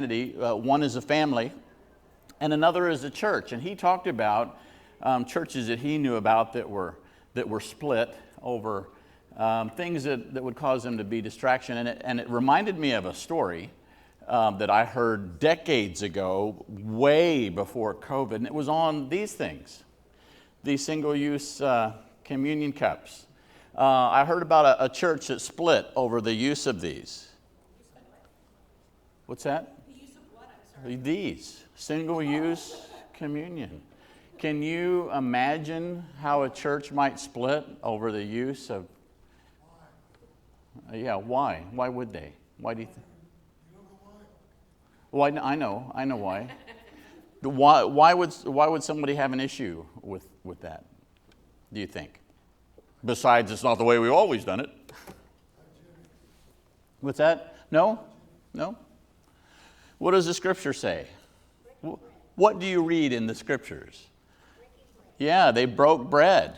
One is a family, and another is a church. And he talked about churches that he knew about that were split over things that would cause them to be distraction. And it reminded me of a story that I heard decades ago, way before COVID, and it was on these things, these single-use communion cups. I heard about a church that split over the use of these. What's that? The use of what? I'm sorry. These single-use communion. Can you imagine how a church might split over the use of? Yeah, why? Why would they? Why do you think? Well, I know why. Why would somebody have an issue with that? Do you think? Besides, it's not the way we've always done it. What's that? No? What does the scripture say? What do you read in the scriptures? Yeah, they broke bread,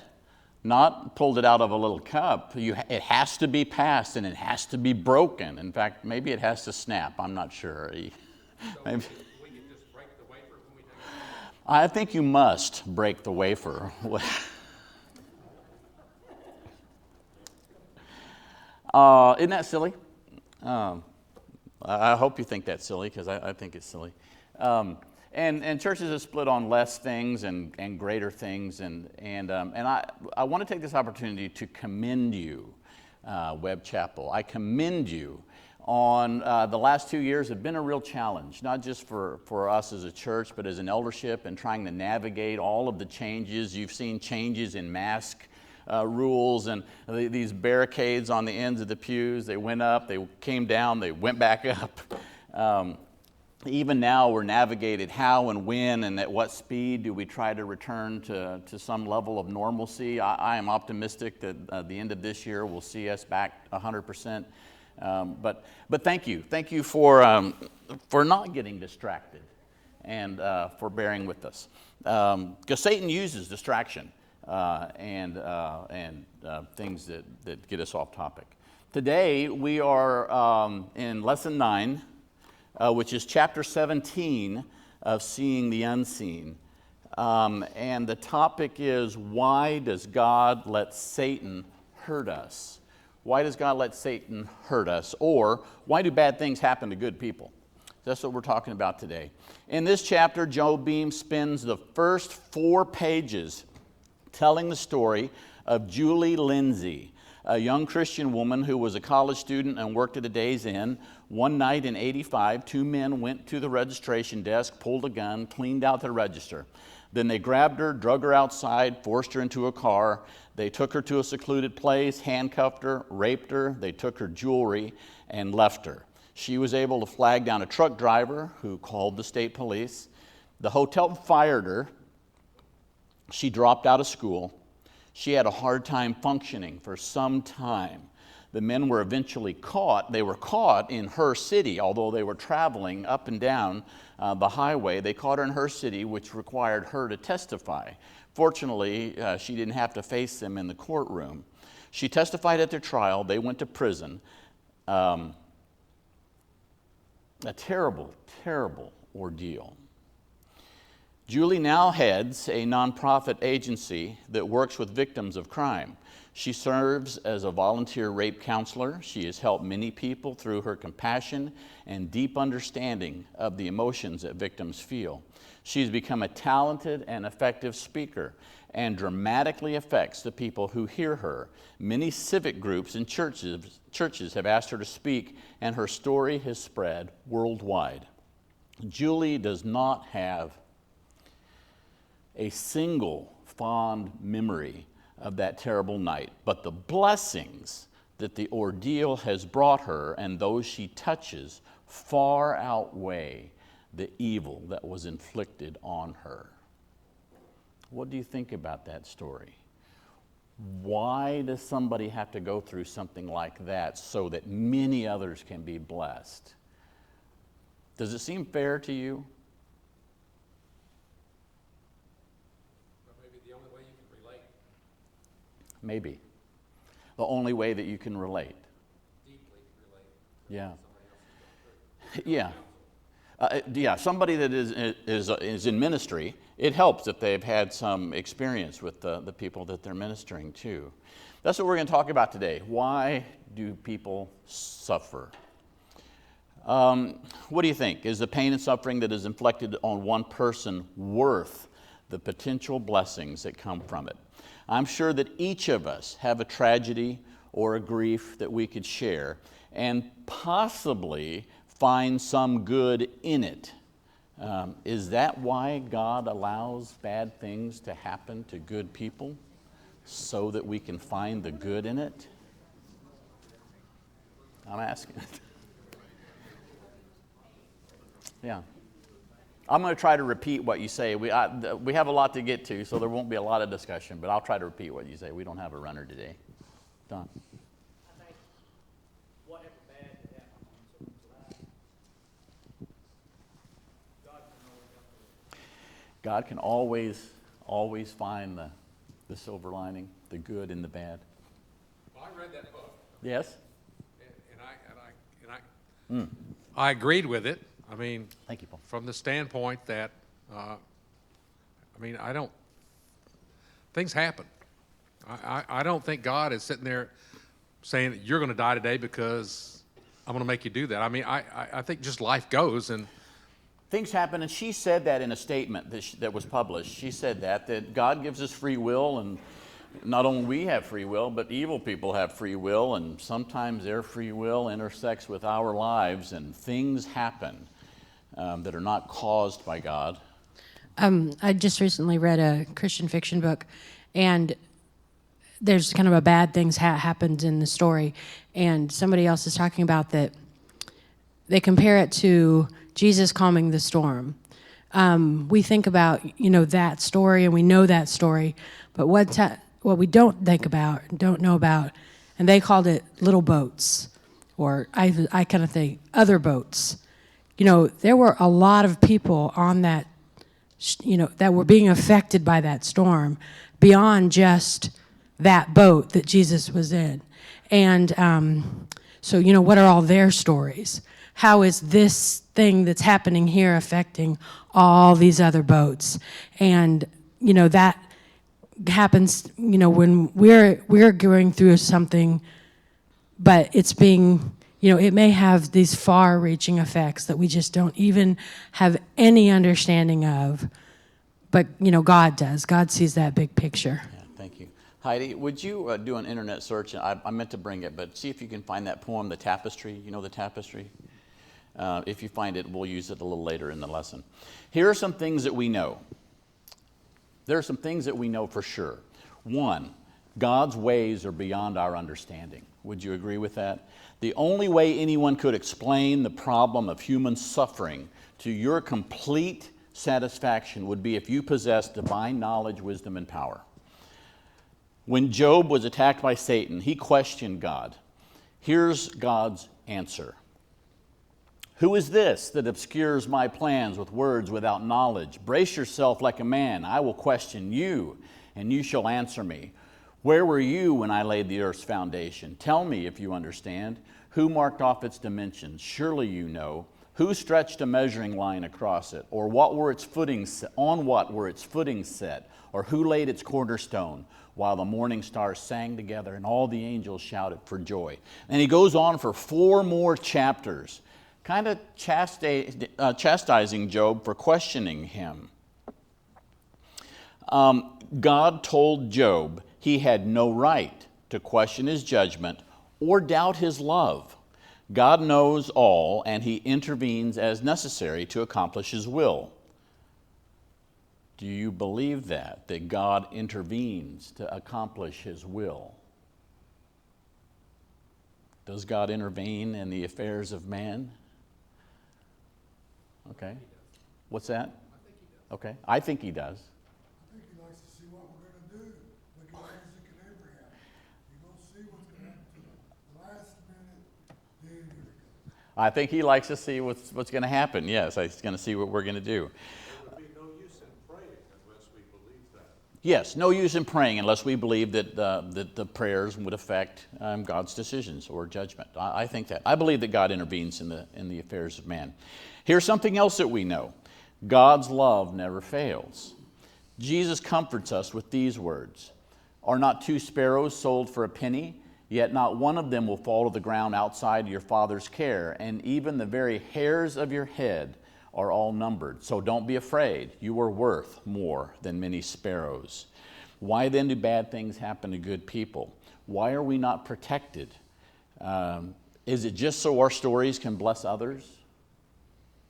not pulled it out of a little cup. It has to be passed and it has to be broken. In fact, maybe it has to snap. I'm not sure. Maybe. We can just break the wafer when we take it? I think you must break the wafer. Isn't that silly? I hope you think that's silly, because I think it's silly. And churches are split on less things and greater things. And I want to take this opportunity to commend you, Webb Chapel. I commend you on the last 2 years have been a real challenge, not just for us as a church, but as an eldership and trying to navigate all of the changes. You've seen changes in mask rules and these barricades on the ends of the pews. They went up, they came down, they went back up. Even now we're navigated how and when and at what speed do we try to return to some level of normalcy. I am optimistic that at the end of this year we'll see us back 100%. But thank you for not getting distracted and for bearing with us, because Satan uses distraction and things that get us off topic. Today we are in lesson 9, which is chapter 17 of Seeing the Unseen, and the topic is, why does God let Satan hurt us? Why does God let Satan hurt us? Or why do bad things happen to good people? That's what we're talking about today. In this chapter, Joe Beam spends the first 4 pages telling the story of Julie Lindsay, a young Christian woman who was a college student and worked at a Days Inn. One night in '85, 2 men went to the registration desk, pulled a gun, cleaned out the register. Then they grabbed her, drug her outside, forced her into a car. They took her to a secluded place, handcuffed her, raped her. They took her jewelry and left her. She was able to flag down a truck driver who called the state police. The hotel fired her. She dropped out of school. She had a hard time functioning for some time. The men were eventually caught. They were caught in her city, although they were traveling up and down the highway. They caught her in her city, which required her to testify. Fortunately, she didn't have to face them in the courtroom. She testified at their trial. They went to prison. A terrible, terrible ordeal. Julie now heads a nonprofit agency that works with victims of crime. She serves as a volunteer rape counselor. She has helped many people through her compassion and deep understanding of the emotions that victims feel. She's become a talented and effective speaker and dramatically affects the people who hear her. Many civic groups and churches have asked her to speak, and her story has spread worldwide. Julie does not have a single fond memory of that terrible night, but the blessings that the ordeal has brought her and those she touches far outweigh the evil that was inflicted on her. What do you think about that story? Why does somebody have to go through something like that so that many others can be blessed? Does it seem fair to you? Maybe the only way you can relate. Maybe. The only way that you can relate. Deeply relate. Yeah. Somebody else has gone through. Yeah. Yeah, somebody that is in ministry, it helps if they've had some experience with the people that they're ministering to. That's what we're going to talk about today. Why do people suffer? What do you think? Is the pain and suffering that is inflicted on one person worth the potential blessings that come from it? I'm sure that each of us have a tragedy or a grief that we could share and possibly find some good in it. Is that why God allows bad things to happen to good people? So that we can find the good in it? I'm asking. Yeah. I'm going to try to repeat what you say. We have a lot to get to, so there won't be a lot of discussion, but I'll try to repeat what you say. We don't have a runner today. Don? I think whatever bad that happens in someone's life, God can always help it. God can always find the silver lining, the good in the bad. Well, I read that book, Yes? and I agreed with it. I mean, Thank you, Paul. from the standpoint that, things happen. I don't think God is sitting there saying, you're going to die today because I'm going to make you do that. I mean, I think just life goes, and Things happen, and she said that in a statement that was published. She said that God gives us free will, and not only we have free will, but evil people have free will, and sometimes their free will intersects with our lives, and things happen that are not caused by God. I just recently read a Christian fiction book, and there's kind of a bad things happened in the story, and somebody else is talking about that. They compare it to Jesus calming the storm. We think about, that story, and we know that story, but what we don't think about, don't know about, and they called it little boats, or I kind of think other boats. There were a lot of people on that, that were being affected by that storm beyond just that boat that Jesus was in. And so, what are all their stories? How is this thing that's happening here affecting all these other boats? And, that happens, when we're going through something, but it's being, it may have these far-reaching effects that we just don't even have any understanding of. But, God does. God sees that big picture. Yeah, thank you. Heidi, would you do an internet search? I meant to bring it, but see if you can find that poem, The Tapestry. You know The Tapestry? If you find it, we'll use it a little later in the lesson. Here are some things that we know. There are some things that we know for sure. One, God's ways are beyond our understanding. Would you agree with that? The only way anyone could explain the problem of human suffering to your complete satisfaction would be if you possessed divine knowledge, wisdom, and power. When Job was attacked by Satan, he questioned God. Here's God's answer. Who is this that obscures my plans with words without knowledge? Brace yourself like a man. I will question you, and you shall answer me. Where were you when I laid the earth's foundation? Tell me if you understand. Who marked off its dimensions? Surely you know. Who stretched a measuring line across it? Or what were its footings, on what were its footings set? Or who laid its cornerstone? While the morning stars sang together and all the angels shouted for joy. And he goes on for 4 more chapters, kind of chastising Job for questioning him. God told Job he had no right to question his judgment or doubt his love. God knows all, and he intervenes as necessary to accomplish his will. Do you believe that God intervenes to accomplish his will? Does God intervene in the affairs of man? Okay. What's that? I think he does. Okay. I think he does. I think he likes to see what we're going to do, like he Isaac and Abraham. You don't see what's going to happen to the last minute, then here it goes. I think he likes to see what's going to happen. Yes, he's going to see what we're going to do. There would be no use in praying unless we believe that. Yes, no use in praying unless we believe that the prayers would affect God's decisions or judgment. I think that. I believe that God intervenes in the affairs of man. Here's something else that we know. God's love never fails. Jesus comforts us with these words. Are not 2 sparrows sold for a penny? Yet not one of them will fall to the ground outside your Father's care, and even the very hairs of your head are all numbered. So don't be afraid. You are worth more than many sparrows. Why then do bad things happen to good people? Why are we not protected? Is it just so our stories can bless others?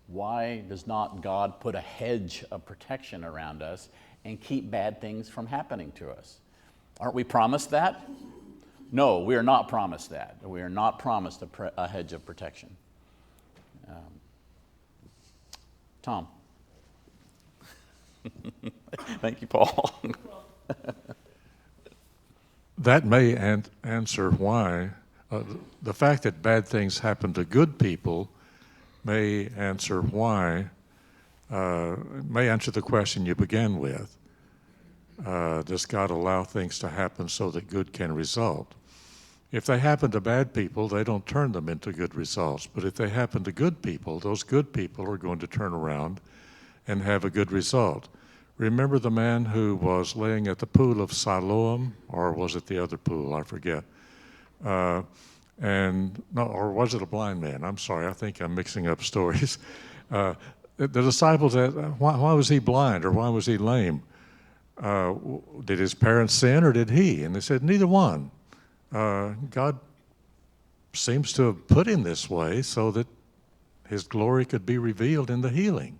Why does not God put a hedge of protection around us and keep bad things from happening to us? Aren't we promised that? No, we are not promised that. We are not promised a hedge of protection. Tom. Thank you, Paul. That may answer why. The fact that bad things happen to good people may answer why, may answer the question you began with. Does God allow things to happen so that good can result? If they happen to bad people, they don't turn them into good results. But if they happen to good people, those good people are going to turn around and have a good result. Remember the man who was laying at the pool of Siloam, or was it the other pool? I forget. Or was it a blind man? I'm sorry, I think I'm mixing up stories. The disciples asked, why was he blind or why was he lame? Did his parents sin or did he? And they said, neither one. God seems to have put him this way so that his glory could be revealed in the healing.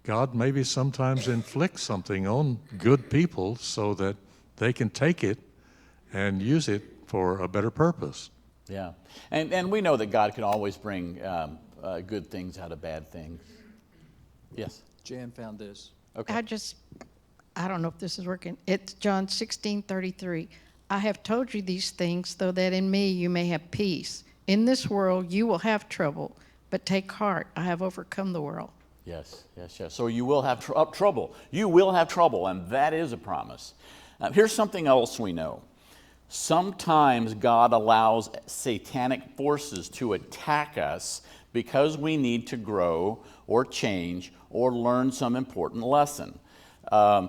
God maybe sometimes inflicts something on good people so that they can take it and use it for a better purpose. Yeah, and we know that God can always bring good things out of bad things. Yes? Jan found this. Okay. I don't know if this is working. It's John 16:33. I have told you these things so that in me you may have peace. In this world you will have trouble, but take heart. I have overcome the world. Yes. So you will have trouble. You will have trouble, and that is a promise. Here's something else we know. Sometimes God allows satanic forces to attack us because we need to grow or change or learn some important lesson.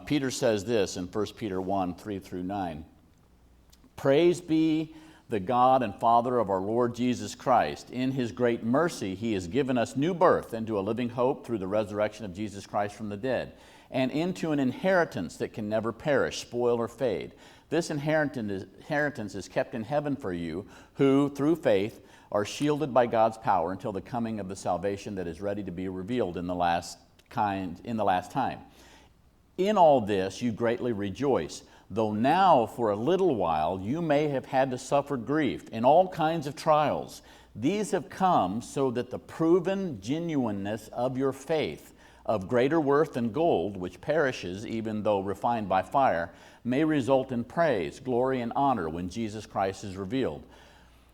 Peter says this in 1 Peter 1, 3 through 9. Praise be the God and Father of our Lord Jesus Christ. In his great mercy, he has given us new birth into a living hope through the resurrection of Jesus Christ from the dead, and into an inheritance that can never perish, spoil, or fade. This inheritance is kept in heaven for you, who, through faith, are shielded by God's power until the coming of the salvation that is ready to be revealed in the last time. In all this you greatly rejoice, though now for a little while you may have had to suffer grief in all kinds of trials. These have come so that the proven genuineness of your faith, of greater worth than gold, which perishes even though refined by fire, may result in praise, glory, and honor when Jesus Christ is revealed.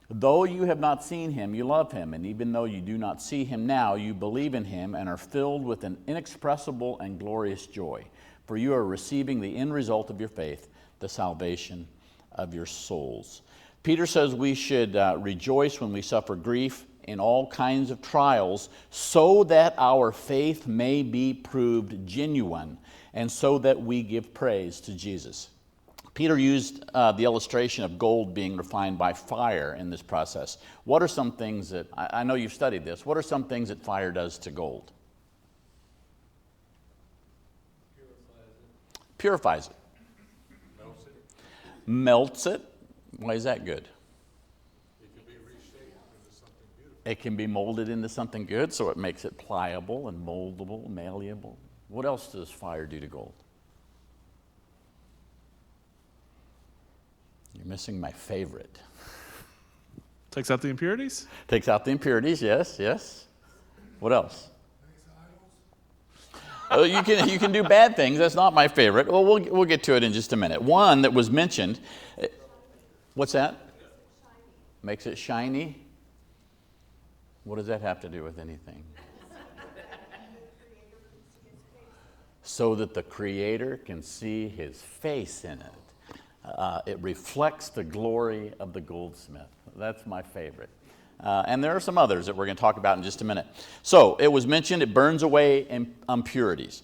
Though you have not seen him, you love him, and even though you do not see him now, you believe in him and are filled with an inexpressible and glorious joy. For you are receiving the end result of your faith, the salvation of your souls. Peter says we should rejoice when we suffer grief in all kinds of trials, so that our faith may be proved genuine, and so that we give praise to Jesus. Peter used the illustration of gold being refined by fire in this process. What are some things that, I know you've studied this, what are some things that fire does to gold? Purifies it. Melts it. Why is that good? It can be molded into something good, so it makes it pliable and moldable, malleable. What else does fire do to gold? You're missing my favorite. Takes out the impurities? Takes out the impurities, yes. What else? You can do bad things. That's not my favorite. Well, we'll get to it in just a minute. One that was mentioned. What's that? Makes it shiny. What does that have to do with anything? So that the Creator can see his face in it. It reflects the glory of the goldsmith. That's my favorite. And there are some others that we're going to talk about in just a minute. So it was mentioned it burns away impurities.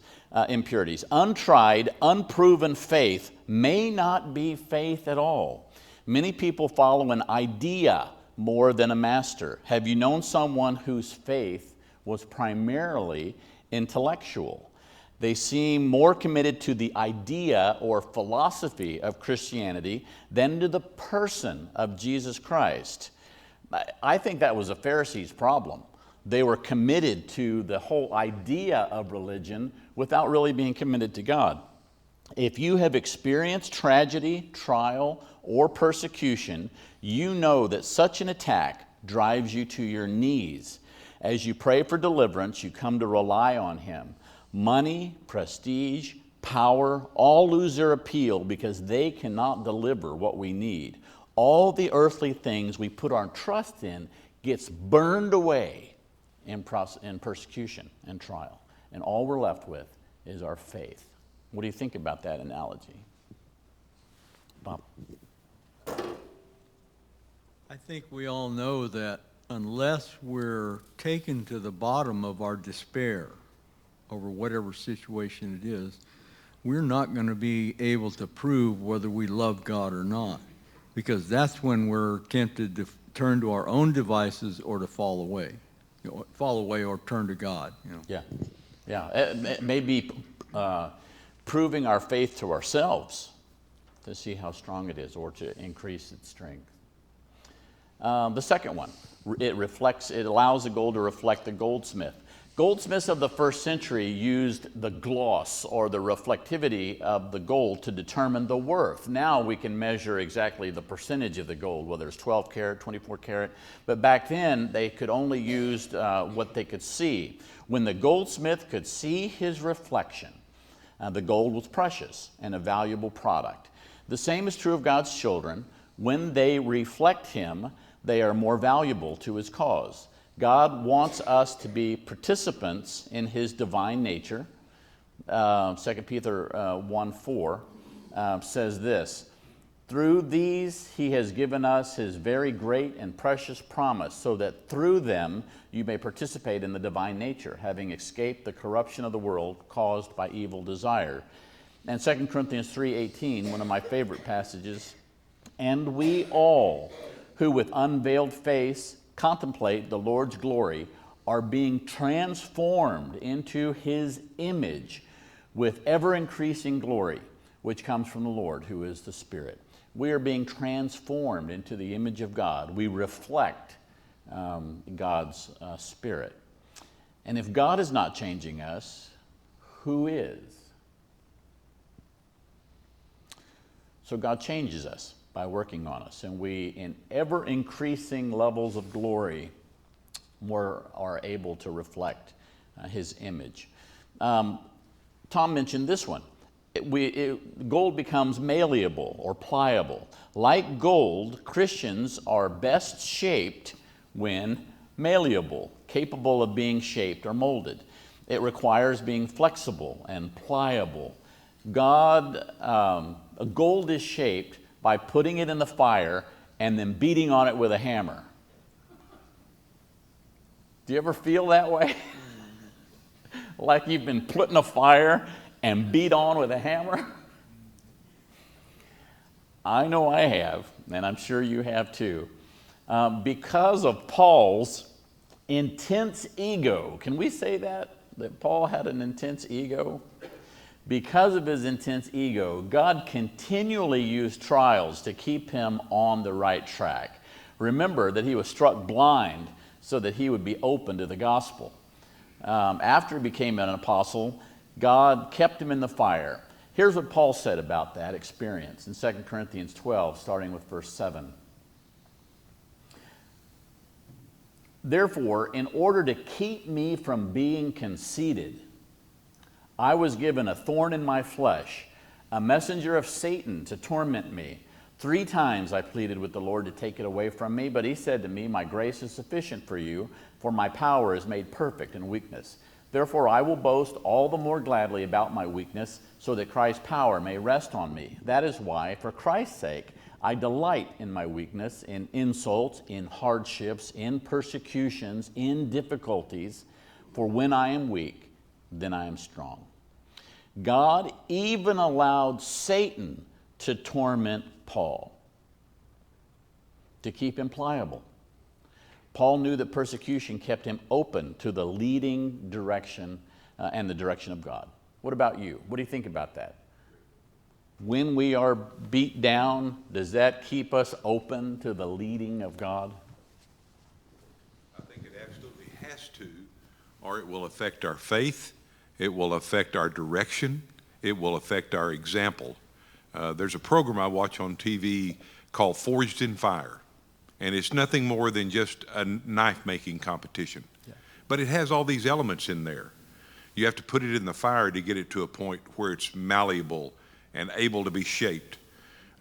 Untried, unproven faith may not be faith at all. Many people follow an idea more than a master. Have you known someone whose faith was primarily intellectual? They seem more committed to the idea or philosophy of Christianity than to the person of Jesus Christ. I think that was a Pharisees' problem. They were committed to the whole idea of religion without really being committed to God. If you have experienced tragedy, trial, or persecution, you know that such an attack drives you to your knees. As you pray for deliverance, you come to rely on Him. Money, prestige, power, all lose their appeal because they cannot deliver what we need. All the earthly things we put our trust in gets burned away in persecution and trial. And all we're left with is our faith. What do you think about that analogy? Bob? I think we all know that unless we're taken to the bottom of our despair over whatever situation it is, we're not going to be able to prove whether we love God or not, because that's when we're tempted to turn to our own devices or to fall away or turn to God. Yeah. It may be proving our faith to ourselves to see how strong it is or to increase its strength. The second one, it allows the gold to reflect the goldsmith. Goldsmiths of the first century used the gloss or the reflectivity of the gold to determine the worth. Now we can measure exactly the percentage of the gold, whether it's 12 karat, 24 karat. But back then they could only use what they could see. When the goldsmith could see his reflection, the gold was precious and a valuable product. The same is true of God's children. When they reflect Him, they are more valuable to His cause. God wants us to be participants in His divine nature. 2 Peter 1:4 says this, "Through these He has given us His very great and precious promise, so that through them you may participate in the divine nature, having escaped the corruption of the world caused by evil desire." And 2 Corinthians 3:18, one of my favorite passages, "And we all, who with unveiled face contemplate the Lord's glory, are being transformed into His image with ever-increasing glory, which comes from the Lord, who is the Spirit." We are being transformed into the image of God. We reflect God's Spirit. And if God is not changing us, who is? So God changes us by working on us, and we, in ever-increasing levels of glory, are able to reflect His image. Tom mentioned this one. Gold becomes malleable or pliable. Like gold, Christians are best shaped when malleable, capable of being shaped or molded. It requires being flexible and pliable. Gold is shaped by putting it in the fire and then beating on it with a hammer. Do you ever feel that way? Like you've been put in a fire and beat on with a hammer? I know I have, and I'm sure you have too. Because of Paul's intense ego. Can we say that Paul had an intense ego? Because of his intense ego, God continually used trials to keep him on the right track. Remember that he was struck blind so that he would be open to the gospel. After he became an apostle, God kept him in the fire. Here's what Paul said about that experience in 2 Corinthians 12, starting with verse 7. "Therefore, in order to keep me from being conceited, I was given a thorn in my flesh, a messenger of Satan to torment me. 3 times I pleaded with the Lord to take it away from me, but He said to me, 'My grace is sufficient for you, for my power is made perfect in weakness.' Therefore, I will boast all the more gladly about my weakness, so that Christ's power may rest on me. That is why, for Christ's sake, I delight in my weakness, in insults, in hardships, in persecutions, in difficulties. For when I am weak, then I am strong. God even allowed Satan to torment Paul, to keep him pliable. Paul knew that persecution kept him open to the leading direction and the direction of God. What about you? What do you think about that? When we are beat down, does that keep us open to the leading of God? I think it absolutely has to, or it will affect our faith, it will affect our direction, it will affect our example. There's a program I watch on TV called Forged in Fire, and it's nothing more than just a knife-making competition. Yeah. But it has all these elements in there. You have to put it in the fire to get it to a point where it's malleable and able to be shaped.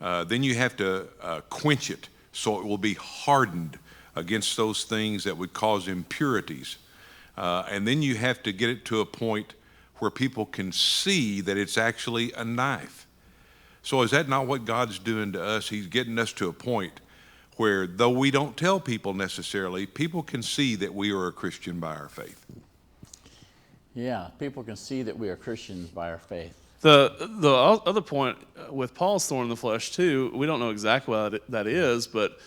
Then you have to quench it so it will be hardened against those things that would cause impurities. And then you have to get it to a point where people can see that it's actually a knife. So is that not what God's doing to us? He's getting us to a point where, though we don't tell people necessarily, people can see that we are a Christian by our faith. Yeah, people can see that we are Christians by our faith. The other point with Paul's thorn in the flesh too, we don't know exactly what that is, but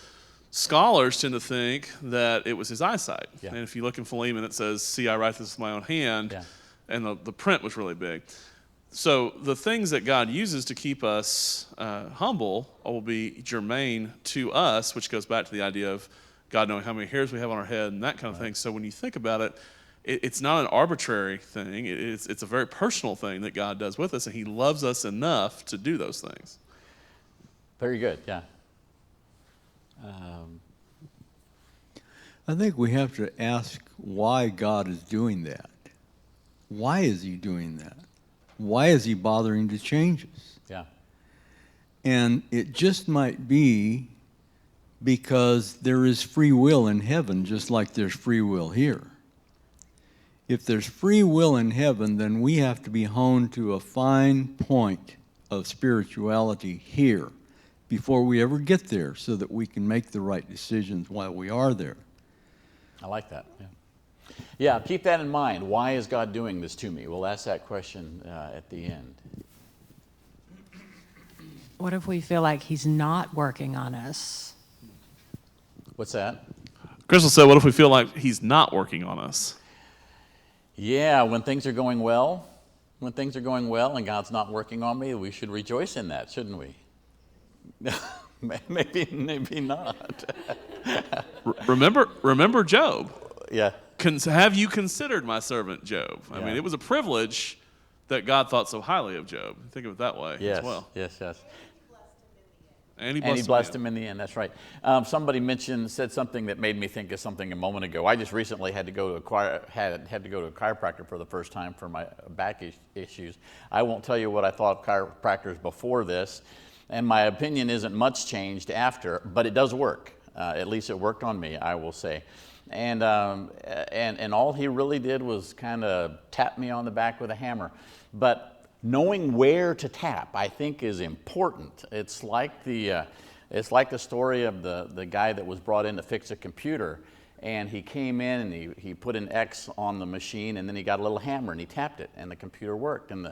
scholars tend to think that it was his eyesight. Yeah. And if you look in Philemon, it says, "See, I write this with my own hand," Yeah. and the print was really big. So the things that God uses to keep us humble will be germane to us, which goes back to the idea of God knowing how many hairs we have on our head and that kind of thing. So when you think about it, it's not an arbitrary thing. It's a very personal thing that God does with us, and he loves us enough to do those things. Very good, yeah. I think we have to ask why God is doing that. Why is he doing that? Why is he bothering to change us? Yeah. And it just might be because there is free will in heaven, just like there's free will here. If there's free will in heaven, then we have to be honed to a fine point of spirituality here before we ever get there, so that we can make the right decisions while we are there. I like that, yeah. Yeah, keep that in mind. Why is God doing this to me? We'll ask that question at the end. What if we feel like he's not working on us? What's that? Crystal said, what if we feel like he's not working on us? Yeah, when things are going well, and God's not working on me, we should rejoice in that, shouldn't we? maybe not. Remember Job. Yeah. Have you considered my servant Job? I mean, it was a privilege that God thought so highly of Job. Think of it that way as well. Yes. And he blessed him in the end. That's right. Somebody said something that made me think of something a moment ago. I just recently had to go to a chiropractor for the first time for my back issues. I won't tell you what I thought of chiropractors before this, and my opinion isn't much changed after, but it does work. At least it worked on me, I will say. And all he really did was kind of tap me on the back with a hammer. But knowing where to tap, I think, is important. It's like the story of the guy that was brought in to fix a computer, and he came in and he put an X on the machine, and then he got a little hammer and he tapped it, and the computer worked, and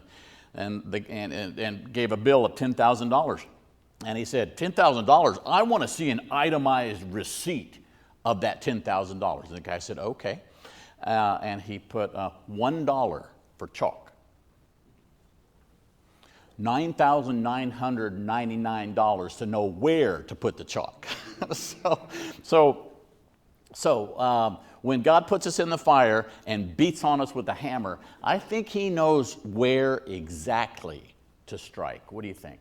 gave a bill of $10,000. And he said, $10,000. I want to see an itemized receipt of that $10,000. And the guy said, okay, and he put $1 for chalk. $9,999 to know where to put the chalk. So when God puts us in the fire and beats on us with a hammer, I think he knows where exactly to strike. What do you think?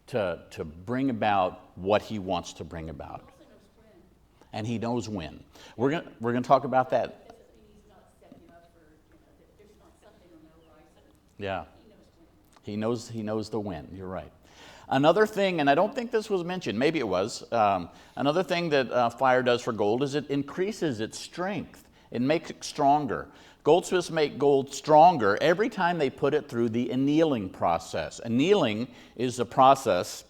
To bring about what he wants to bring about. And he knows when. We're going to talk about that. Yeah. He knows the when. You're right. Another thing, and I don't think this was mentioned, maybe it was, another thing that fire does for gold is it increases its strength It makes it stronger. Goldsmiths make gold stronger every time they put it through the annealing process. Annealing is the process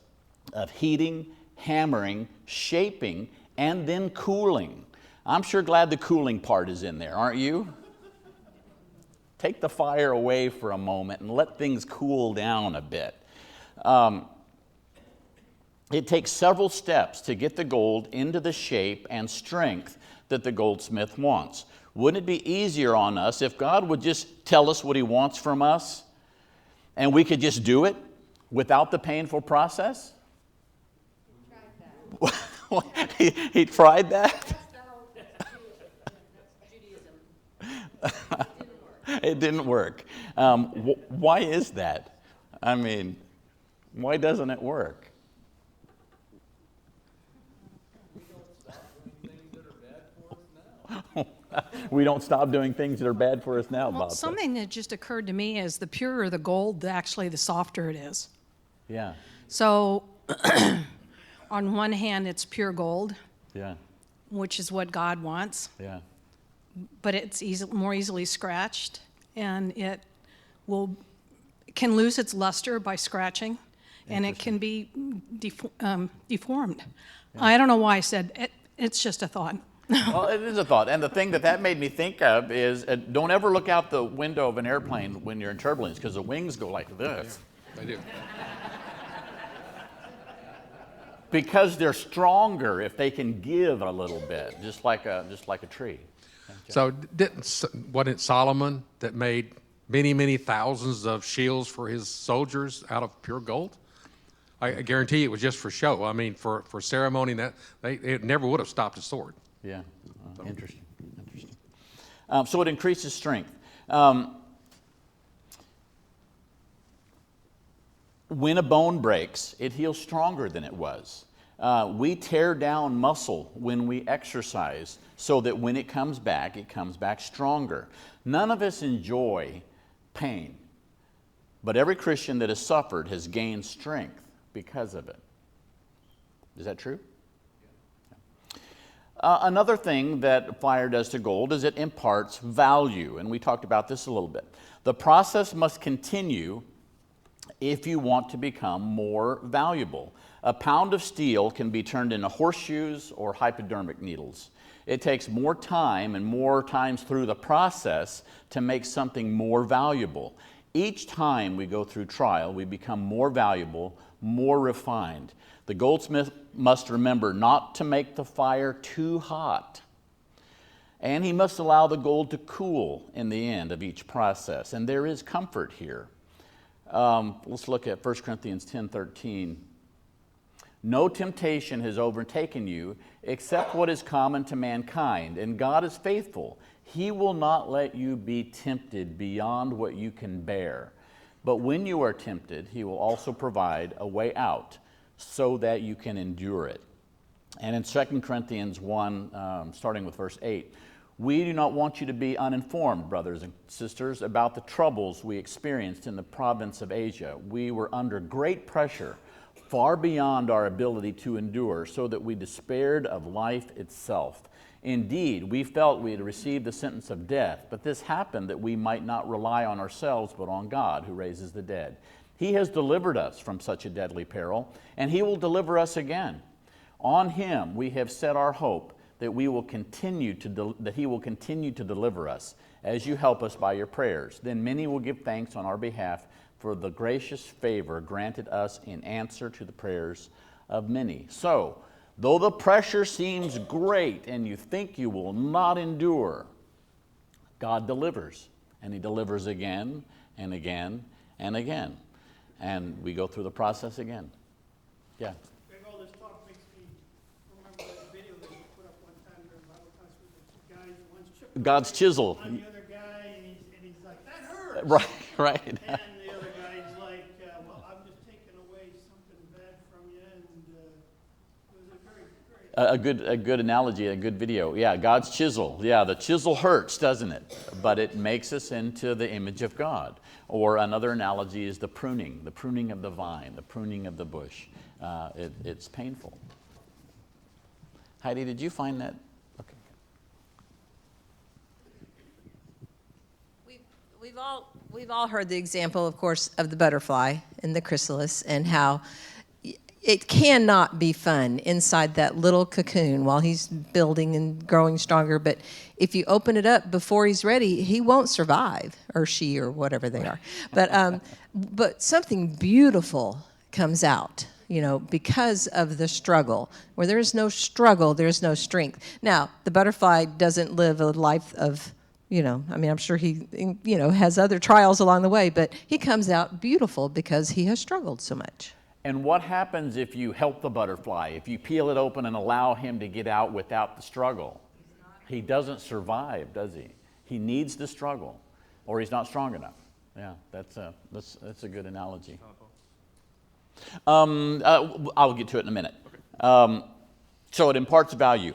of heating, hammering, shaping, and then cooling. I'm sure glad the cooling part is in there, aren't you? Take the fire away for a moment and let things cool down a bit. It takes several steps to get the gold into the shape and strength that the goldsmith wants. Wouldn't it be easier on us if God would just tell us what he wants from us and we could just do it without the painful process? We tried that. he tried that? It didn't work. Why is that? I mean, why doesn't it work? We don't stop doing things that are bad for us now, Well, Bob. something that just occurred to me is the purer the gold, actually the softer it is. Yeah, So on one hand, it's pure gold, yeah, which is what God wants, yeah. but it's more easily scratched, and it can lose its luster by scratching, and it can be deformed. I don't know why I said it. It's just a thought. Well, it is a thought. And the thing that made me think of is don't ever look out the window of an airplane when you're in turbulence, because the wings go like this. They do. Because they're stronger if they can give a little bit, just like a tree. So wasn't it Solomon that made many, many thousands of shields for his soldiers out of pure gold? I guarantee it was just for show. I mean, for ceremony, it never would have stopped a sword. Yeah, interesting. So it increases strength. When a bone breaks, it heals stronger than it was. We tear down muscle when we exercise so that when it comes back stronger. None of us enjoy pain, but every Christian that has suffered has gained strength because of it. Is that true? Another thing that fire does to gold is it imparts value, and we talked about this a little bit. The process must continue if you want to become more valuable. A pound of steel can be turned into horseshoes or hypodermic needles. It takes more time and more times through the process to make something more valuable. Each time we go through trial, we become more valuable, more refined. The goldsmith must remember not to make the fire too hot. And he must allow the gold to cool in the end of each process. And there is comfort here. Let's look at 1 Corinthians 10:13. No temptation has overtaken you except what is common to mankind, and God is faithful. He will not let you be tempted beyond what you can bear. But when you are tempted, he will also provide a way out so that you can endure it. And in 2 Corinthians 1, starting with verse 8, we do not want you to be uninformed, brothers and sisters, about the troubles we experienced in the province of Asia. We were under great pressure, far beyond our ability to endure, so that we despaired of life itself. Indeed, we felt we had received the sentence of death, but this happened that we might not rely on ourselves, but on God, who raises the dead. He has delivered us from such a deadly peril, and he will deliver us again. On him we have set our hope that he will continue to deliver us as you help us by your prayers. Then many will give thanks on our behalf for the gracious favor granted us in answer to the prayers of many. So, though the pressure seems great and you think you will not endure, God delivers, and he delivers again and again and again. And we go through the process again. Yeah. Greg, all this talk makes me remember that video that you put up one time during Bible class with the two guys, one's chipping God's chisel. on the other guy, and he's like, that hurts. Right. And the other guy's like, well, I'm just taking away something bad from you, and it was a very A good analogy, a good video. Yeah, God's chisel. Yeah, the chisel hurts, doesn't it? But it makes us into the image of God. Or another analogy is the pruning of the vine, the pruning of the bush. It's painful. Heidi, did you find that? Okay. We've all heard the example, of course, of the butterfly and the chrysalis, and how it cannot be fun inside that little cocoon while he's building and growing stronger. But if you open it up before he's ready, he won't survive, or she, or whatever they are. But something beautiful comes out, because of the struggle. Where there is no struggle, there's no strength. Now, the butterfly doesn't live a life of, I'm sure he, has other trials along the way, but he comes out beautiful because he has struggled so much. And what happens if you help the butterfly, if you peel it open and allow him to get out without the struggle? He doesn't survive, does he? He needs the struggle, or he's not strong enough. Yeah, that's a good analogy. I'll get to it in a minute. So it imparts value.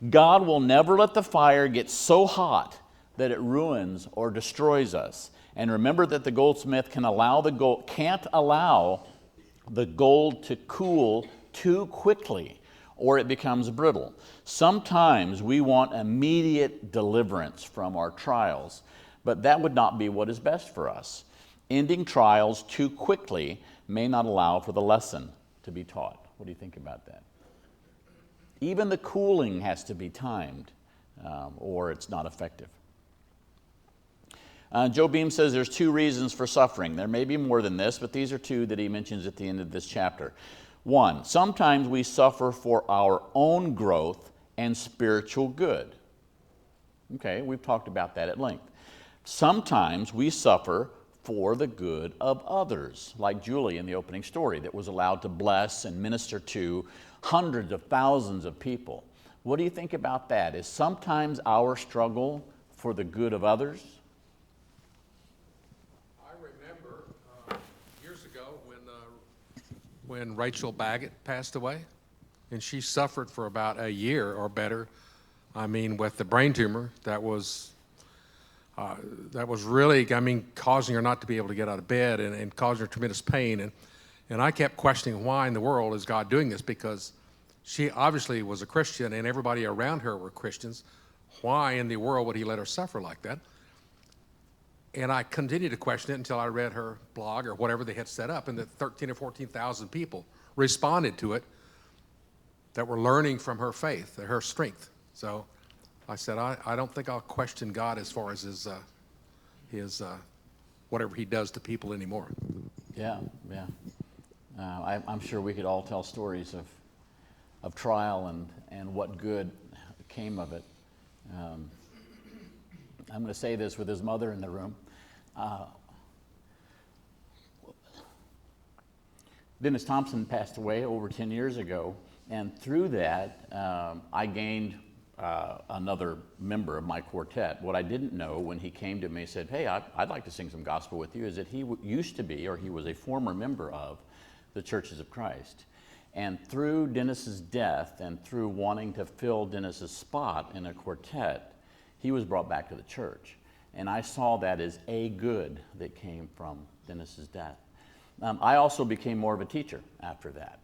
God will never let the fire get so hot that it ruins or destroys us. And remember that the goldsmith can't allow the gold to cool too quickly, or it becomes brittle. Sometimes we want immediate deliverance from our trials, but that would not be what is best for us. Ending trials too quickly may not allow for the lesson to be taught. What do you think about that? Even the cooling has to be timed, or it's not effective. Joe Beam says there's 2 reasons for suffering. There may be more than this, but these are 2 that he mentions at the end of this chapter. 1, sometimes we suffer for our own growth and spiritual good. Okay, we've talked about that at length. Sometimes we suffer for the good of others, like Julie in the opening story that was allowed to bless and minister to hundreds of thousands of people. What do you think about that? Is sometimes our struggle for the good of others? When Rachel Baggett passed away, and she suffered for about a year or better, with the brain tumor that was really, causing her not to be able to get out of bed and causing her tremendous pain. And I kept questioning, why in the world is God doing this? Because she obviously was a Christian and everybody around her were Christians. Why in the world would he let her suffer like that? And I continued to question it until I read her blog or whatever they had set up, and that 13,000 or 14,000 people responded to it that were learning from her faith, her strength. So I said, I don't think I'll question God as far as his whatever he does to people anymore. Yeah. I'm sure we could all tell stories of trial and what good came of it. I'm going to say this with his mother in the room. Dennis Thompson passed away over 10 years ago, and through that, I gained another member of my quartet. What I didn't know when he came to me and said, hey, I'd like to sing some gospel with you, is that he used to be, or he was a former member of, the Churches of Christ. And through Dennis's death and through wanting to fill Dennis's spot in a quartet, he was brought back to the church. And I saw that as a good that came from Dennis's death. I also became more of a teacher after that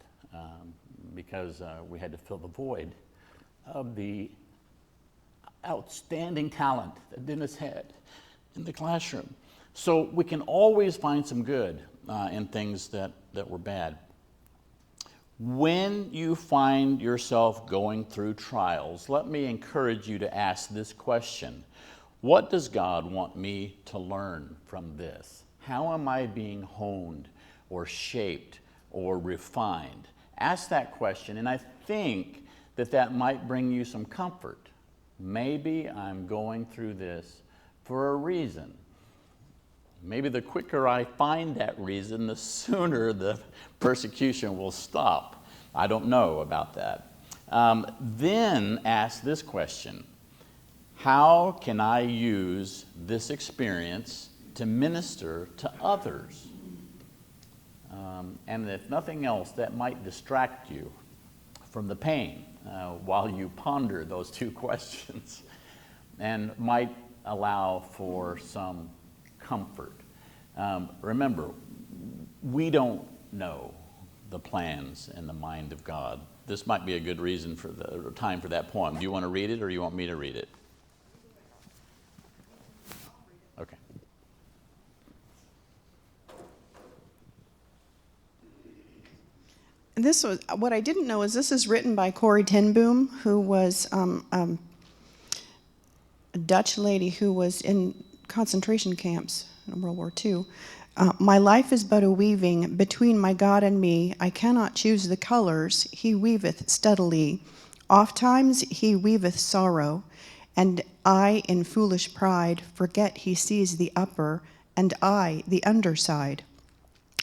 because we had to fill the void of the outstanding talent that Dennis had in the classroom. So we can always find some good in things that were bad. When you find yourself going through trials, let me encourage you to ask this question. What does God want me to learn from this? How am I being honed or shaped or refined? Ask that question, and I think that might bring you some comfort. Maybe I'm going through this for a reason. Maybe the quicker I find that reason, the sooner the persecution will stop. I don't know about that. Then ask this question. How can I use this experience to minister to others? And if nothing else, that might distract you from the pain while you ponder those 2 questions and might allow for some comfort. Remember, we don't know the plans and the mind of God. This might be a good reason for the time for that poem. Do you want to read it or you want me to read it? Okay. this was what I didn't know is this is written by Corrie ten Boom, who was a Dutch lady who was in concentration camps in World War II. My life is but a weaving between my God and me. I cannot choose the colors. He weaveth steadily. Ofttimes he weaveth sorrow, and I, in foolish pride, forget he sees the upper, and I the underside.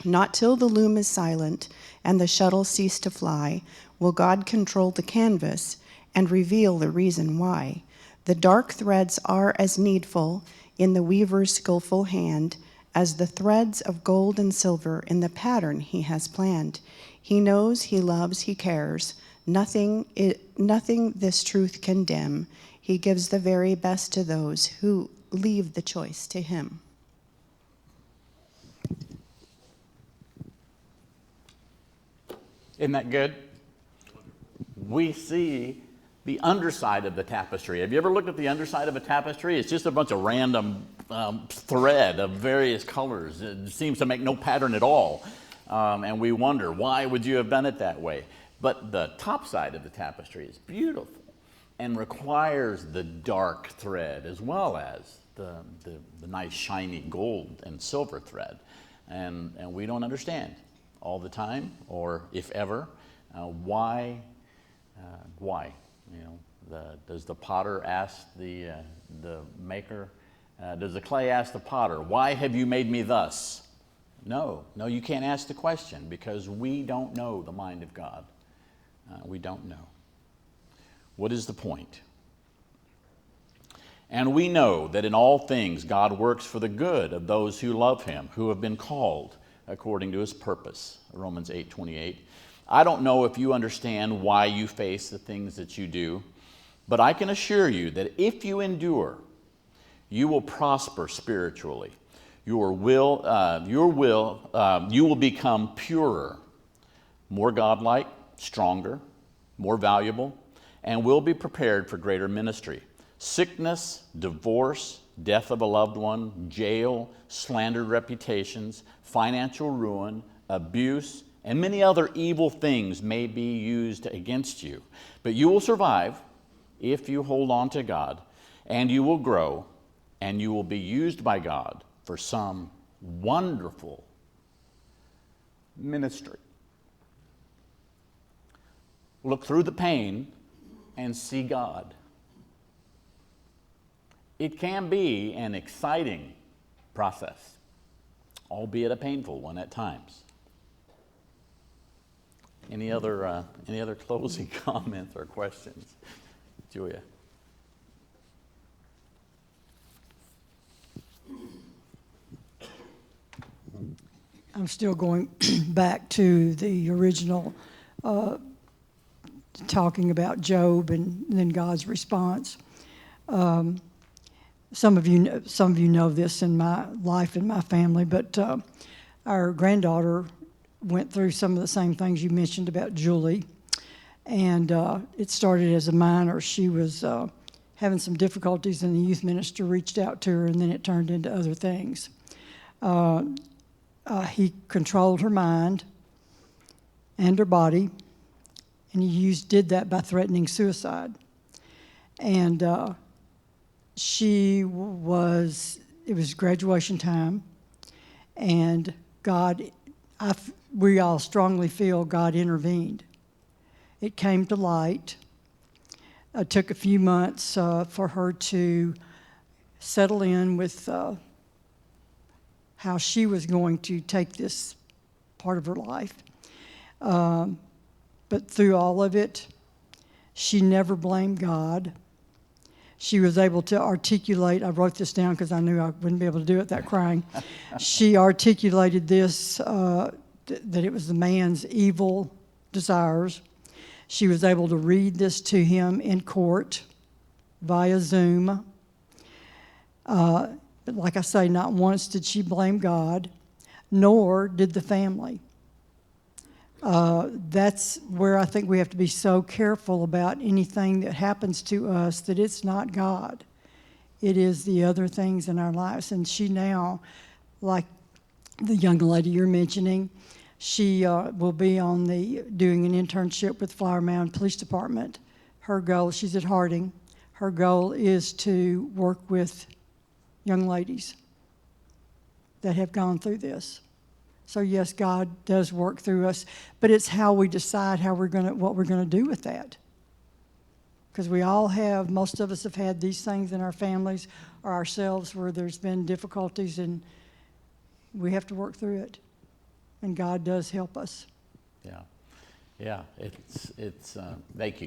Not till the loom is silent and the shuttle cease to fly will God control the canvas and reveal the reason why. The dark threads are as needful in the weaver's skillful hand as the threads of gold and silver in the pattern he has planned. He knows, he loves, he cares. Nothing this truth can dim. He gives the very best to those who leave the choice to him. Isn't that good? We see the underside of the tapestry. Have you ever looked at the underside of a tapestry? It's just a bunch of random thread of various colors. It seems to make no pattern at all. And we wonder, why would you have done it that way? But the top side of the tapestry is beautiful and requires the dark thread as well as the nice shiny gold and silver thread. And we don't understand all the time, or if ever, why. You know, does the potter ask the maker? Does the clay ask the potter, "Why have you made me thus?" No, you can't ask the question because we don't know the mind of God. We don't know. What is the point? And we know that in all things God works for the good of those who love him, who have been called according to his purpose. Romans 8:28. I don't know if you understand why you face the things that you do, but I can assure you that if you endure, you will prosper spiritually. You will become purer, more godlike, stronger, more valuable, and will be prepared for greater ministry. Sickness, divorce, death of a loved one, jail, slandered reputations, financial ruin, abuse, and many other evil things may be used against you. But you will survive if you hold on to God, and you will grow, and you will be used by God for some wonderful ministry. Look through the pain and see God. It can be an exciting process, albeit a painful one at times. Any other closing comments or questions? Julia. I'm still going back to the original talking about Job and then God's response. Some of you know this in my life and my family, but our granddaughter went through some of the same things you mentioned about Julie, and it started as a minor. She was having some difficulties, and the youth minister reached out to her, and then it turned into other things. He controlled her mind and her body, and he did that by threatening suicide. And it was graduation time, and we all strongly feel God intervened. It came to light. It took a few months for her to settle in with how she was going to take this part of her life. But through all of it, she never blamed God. She was able to articulate, I wrote this down because I knew I wouldn't be able to do it without crying. She articulated this, that it was the man's evil desires. She was able to read this to him in court via Zoom. But like I say, not once did she blame God, nor did the family. That's where I think we have to be so careful about anything that happens to us, that it's not God. It is the other things in our lives. And she now, like the young lady you're mentioning, She will be on doing an internship with Flower Mound Police Department. Her goal, she's at Harding, her goal is to work with young ladies that have gone through this. So yes, God does work through us, but it's how we decide what we're gonna do with that. Because we all have, most of us have had these things in our families or ourselves where there's been difficulties, and we have to work through it. And God does help us. Yeah, yeah.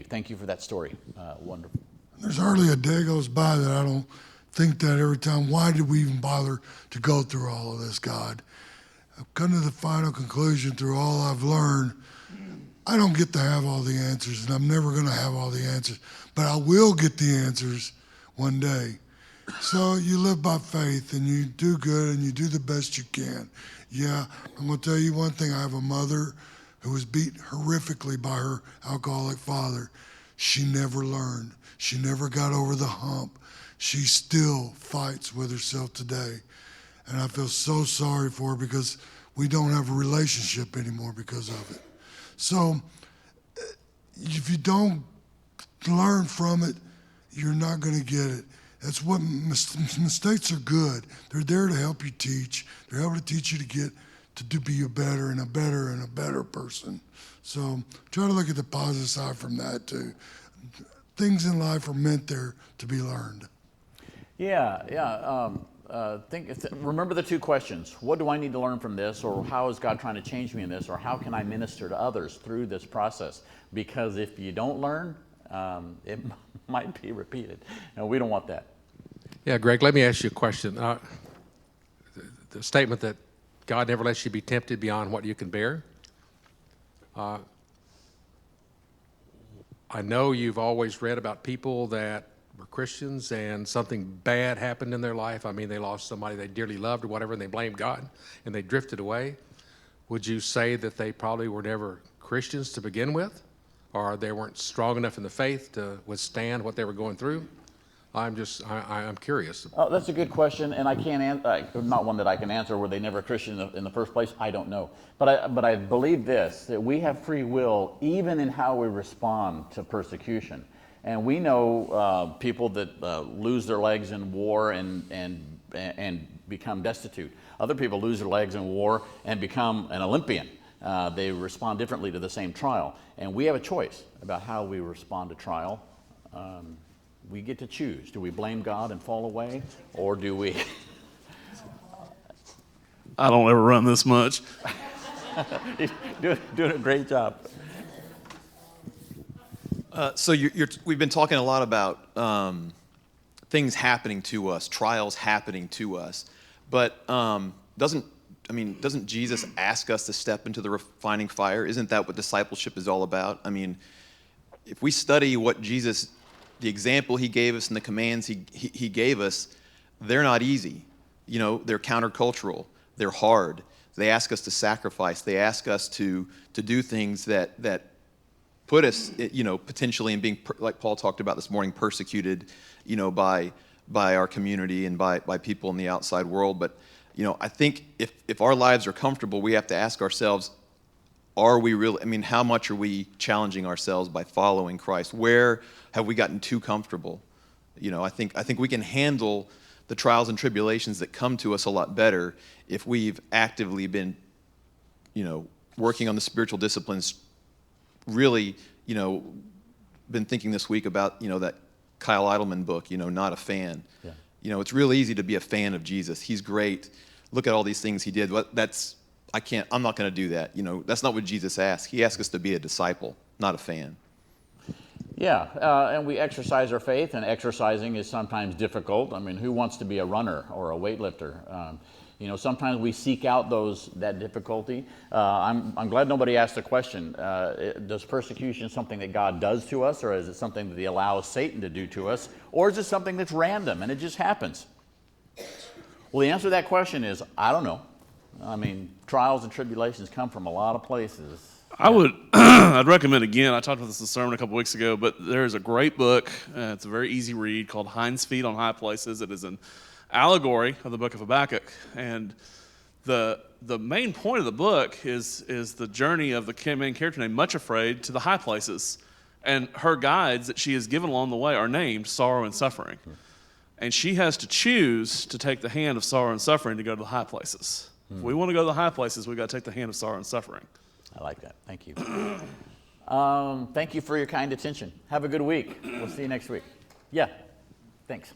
Thank you for that story. Wonderful. There's hardly a day goes by that I don't think that every time, why did we even bother to go through all of this, God? I've come to the final conclusion through all I've learned. I don't get to have all the answers, and I'm never going to have all the answers, but I will get the answers one day. So you live by faith, and you do good, and you do the best you can. Yeah, I'm going to tell you one thing. I have a mother who was beat horrifically by her alcoholic father. She never learned. She never got over the hump. She still fights with herself today. And I feel so sorry for her because we don't have a relationship anymore because of it. So if you don't learn from it, you're not going to get it. That's what mistakes are good. They're there to help you teach. They're able to teach you to be a better and a better and a better person. So try to look at the positive side from that too. Things in life are meant there to be learned. Yeah. Remember the two questions. What do I need to learn from this? Or how is God trying to change me in this? Or how can I minister to others through this process? Because if you don't learn, it might be repeated. And we don't want that. Yeah, Greg, let me ask you a question. The statement that God never lets you be tempted beyond what you can bear. I know you've always read about people that were Christians and something bad happened in their life. I mean, they lost somebody they dearly loved or whatever, and they blamed God, and they drifted away. Would you say that they probably were never Christians to begin with? Or they weren't strong enough in the faith to withstand what they were going through? I'm curious. Oh, that's a good question, and I can't not one that I can answer. Were they never Christian in the first place? I don't know, but I believe this, that we have free will even in how we respond to persecution, and we know people that lose their legs in war and become destitute. Other people lose their legs in war and become an Olympian. They respond differently to the same trial, and we have a choice about how we respond to trial. We get to choose. Do we blame God and fall away, or do we? I don't ever run this much. Doing a great job. So we've been talking a lot about things happening to us, trials happening to us, but doesn't Jesus ask us to step into the refining fire? Isn't that what discipleship is all about? I mean, if we study what Jesus, the example he gave us and the commands he gave us, they're not easy. You know, they're countercultural. They're hard. They ask us to sacrifice. They ask us to do things that put us, you know, potentially in being, like Paul talked about this morning, persecuted, you know, by our community and by people in the outside world. But, you know, I think if our lives are comfortable, we have to ask ourselves, are we really, I mean, how much are we challenging ourselves by following Christ? Where have we gotten too comfortable? You know, I think we can handle the trials and tribulations that come to us a lot better if we've actively been, you know, working on the spiritual disciplines, really, you know, been thinking this week about, you know, that Kyle Idleman book, you know, Not a Fan. Yeah. You know, it's real easy to be a fan of Jesus. He's great. Look at all these things he did. I'm not going to do that. You know, that's not what Jesus asked. He asked us to be a disciple, not a fan. Yeah, and we exercise our faith, and exercising is sometimes difficult. I mean, who wants to be a runner or a weightlifter? You know, sometimes we seek out that difficulty. I'm glad nobody asked the question, does persecution something that God does to us, or is it something that he allows Satan to do to us, or is it something that's random and it just happens? Well, the answer to that question is, I don't know. I mean, trials and tribulations come from a lot of places. I'd recommend, again, I talked about this in a sermon a couple weeks ago, but there's a great book, it's a very easy read, called Hind's Feet on High Places. It is an allegory of the book of Habakkuk, and The main point of the book is the journey of the main character named Much Afraid to the high places. And her guides that she is given along the way are named sorrow and suffering. And she has to choose to take the hand of sorrow and suffering to go to the high places. If we want to go to the high places, we've got to take the hand of sorrow and suffering. I like that. Thank you. Thank you for your kind attention. Have a good week. We'll see you next week. Yeah, thanks.